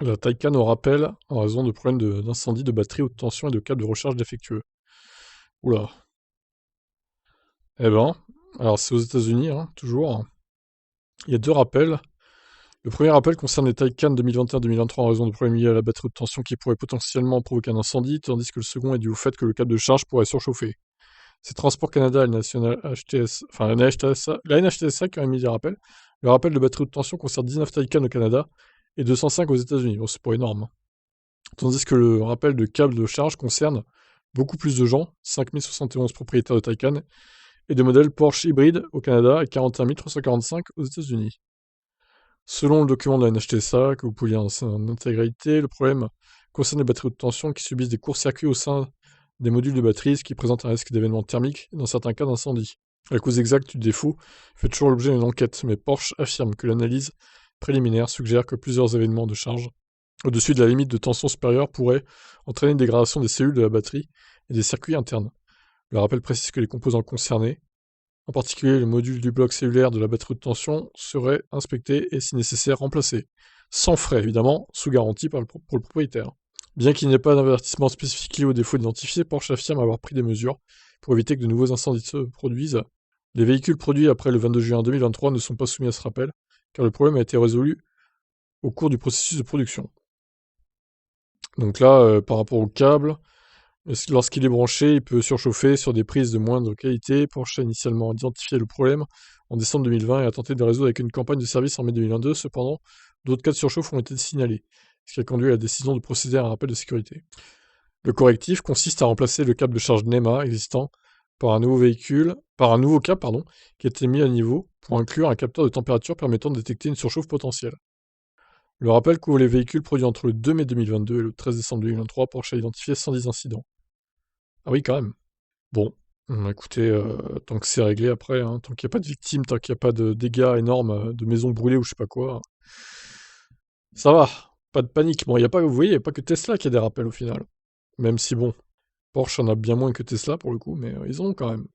La Taycan au rappel en raison de problèmes d'incendie de batterie, haute tension et de câble de recharge défectueux. Oula. Eh ben, alors c'est aux États-Unis, hein, toujours. Il y a deux rappels. Le premier rappel concerne les Taycan 2021-2023 en raison de problèmes liés à la batterie haute tension qui pourraient potentiellement provoquer un incendie, tandis que le second est dû au fait que le câble de charge pourrait surchauffer. C'est Transport Canada et le National HTS, enfin la NHTSA qui ont émis des rappels. Le rappel de batterie haute tension concerne 19 Taycan au Canada et 205 aux États-Unis. Bon, c'est pas énorme, hein. Tandis que le rappel de câble de charge concerne beaucoup plus de gens, 5071 propriétaires de Taycan, et de modèles Porsche hybride au Canada et 41 345 aux États-Unis. Selon le document de la NHTSA, que vous pouvez lire en intégralité, le problème concerne les batteries haute tension qui subissent des courts-circuits au sein des modules de batterie, ce qui présente un risque d'événement thermique et dans certains cas d'incendie. La cause exacte du défaut fait toujours l'objet d'une enquête, mais Porsche affirme que l'analyse préliminaire suggère que plusieurs événements de charge au-dessus de la limite de tension supérieure pourraient entraîner une dégradation des cellules de la batterie et des circuits internes. Le rappel précise que les composants concernés, en particulier le module du bloc cellulaire de la batterie de tension, seraient inspectés et, si nécessaire, remplacés. Sans frais, évidemment, sous garantie pour le propriétaire. Bien qu'il n'y ait pas d'avertissement spécifique lié au défaut identifié, Porsche affirme avoir pris des mesures pour éviter que de nouveaux incendies se produisent. Les véhicules produits après le 22 juin 2023 ne sont pas soumis à ce rappel, car le problème a été résolu au cours du processus de production. Donc là, par rapport au câble, lorsqu'il est branché, il peut surchauffer sur des prises de moindre qualité. Porsche a initialement identifié le problème en décembre 2020 et a tenté de le résoudre avec une campagne de service en mai 2022. Cependant, d'autres cas de surchauffe ont été signalés, ce qui a conduit à la décision de procéder à un rappel de sécurité. Le correctif consiste à remplacer le câble de charge NEMA existant par un nouveau câble qui a été mis à niveau pour inclure un capteur de température permettant de détecter une surchauffe potentielle. Le rappel couvre les véhicules produits entre le 2 mai 2022 et le 13 décembre 2023. Porsche a identifié 110 incidents. Ah oui, quand même. Bon, écoutez, tant que c'est réglé après, hein, tant qu'il y a pas de victimes, tant qu'il y a pas de dégâts énormes, de maisons brûlées ou je sais pas quoi, ça va, pas de panique. Bon, il y a pas vous voyez, il y a pas que Tesla qui a des rappels au final. Même si bon, Porsche en a bien moins que Tesla pour le coup, mais ils en ont quand même.